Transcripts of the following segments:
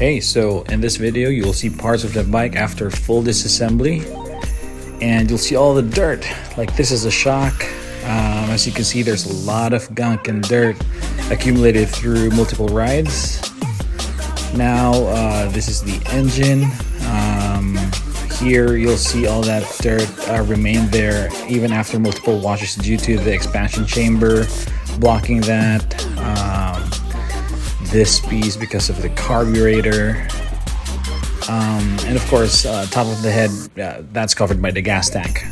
Okay, so in this video you will see parts of the bike after full disassembly, and you'll see all the dirt. Like, this is a shock. As you can see, there's a lot of gunk and dirt accumulated through multiple rides. Now this is the engine. Here you'll see all that dirt remain there even after multiple washes due to the expansion chamber blocking that. This piece because of the carburetor, and of course top of the head, that's covered by the gas tank.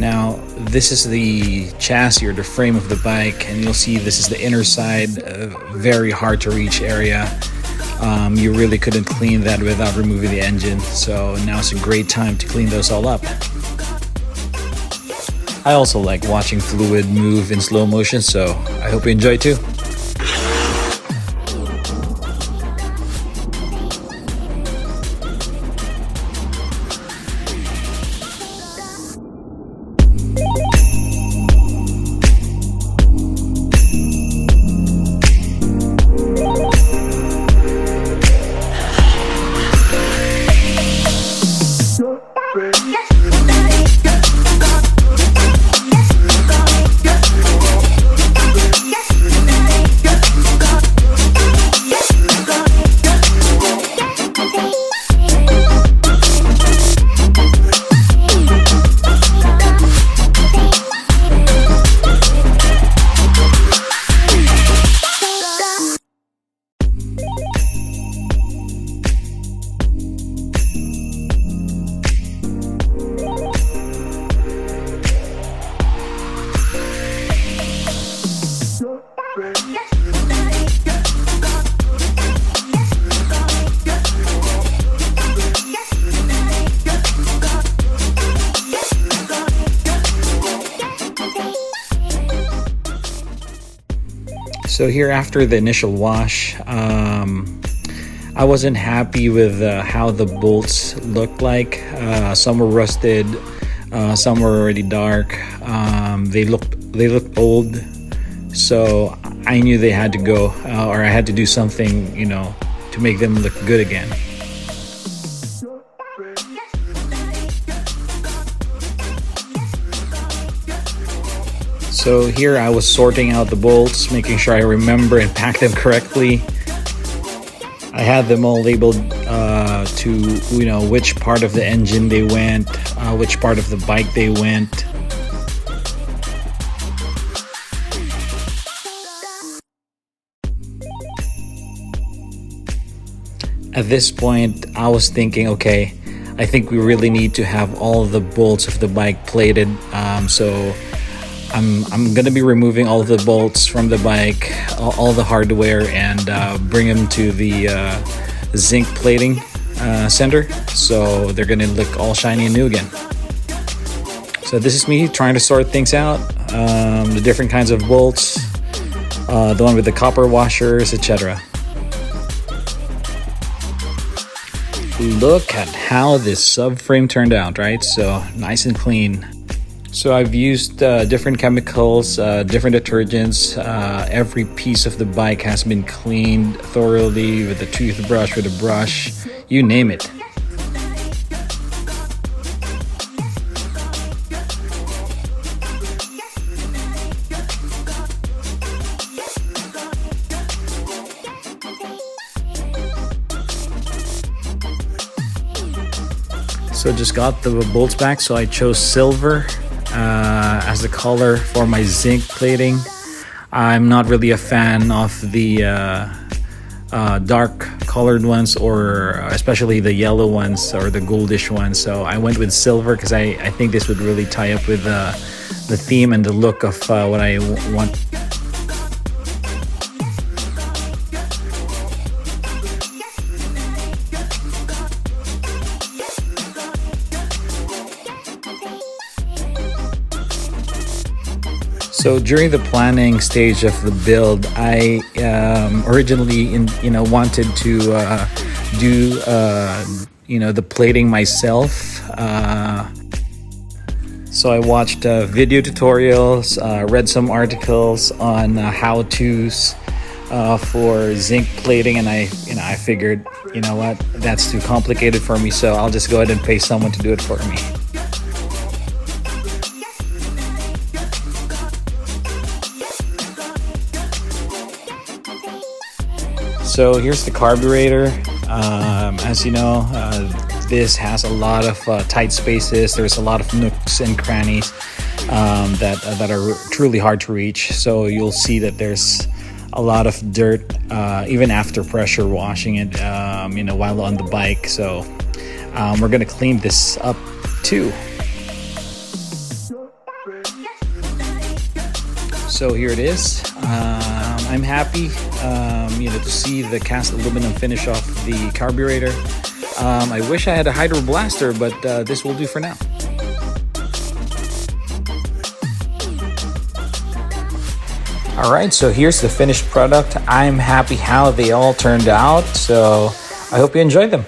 Now this is the chassis or the frame of the bike, and you'll see this is the inner side, very hard to reach area. You really couldn't clean that without removing the engine, so now it's a great time to clean those all up. I also like watching fluid move in slow motion, so I hope you enjoy too. So here, after the initial wash, I wasn't happy with how the bolts looked like. Some were rusted, some were already dark. They looked old, so I knew they had to go, or I had to do something, to make them look good again. So here I was sorting out the bolts, making sure I remember and pack them correctly. I had them all labeled to which part of the engine they went, which part of the bike they went. At this point, I was thinking, okay, I think we really need to have all the bolts of the bike plated. So I'm gonna be removing all the bolts from the bike, all the hardware, and bring them to the Zinc plating center, so they're gonna look all shiny and new again. So this is me trying to sort things out, the different kinds of bolts, the one with the copper washers, etc. Look at how this subframe turned out, right? So nice and clean. So I've used different chemicals, different detergents. Every piece of the bike has been cleaned thoroughly with a toothbrush, with a brush, you name it. So just got the bolts back, so I chose silver as the color for my Zinc plating. I'm not really a fan of the dark colored ones, or especially the yellow ones or the goldish ones, so I went with silver because I think this would really tie up with the theme and the look of what I want. So during the planning stage of the build, I originally wanted to do the plating myself. So I watched video tutorials, read some articles on how-tos for zinc plating, and I figured, you know what, that's too complicated for me, so I'll just go ahead and pay someone to do it for me. So here's the carburetor. As you know, this has a lot of tight spaces. There's a lot of nooks and crannies that are truly hard to reach. So you'll see that there's a lot of dirt even after pressure washing it, while on the bike. So we're gonna clean this up too. So here it is. I'm happy, to see the cast aluminum finish off the carburetor. I wish I had a hydro blaster, but this will do for now. Alright, so here's the finished product. I'm happy how they all turned out, so I hope you enjoyed them.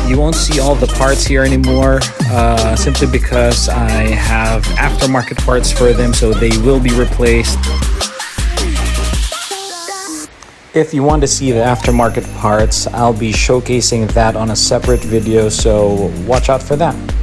You won't see all the parts here anymore, simply because I have aftermarket parts for them, so they will be replaced. If you want to see the aftermarket parts, I'll be showcasing that on a separate video, so watch out for that.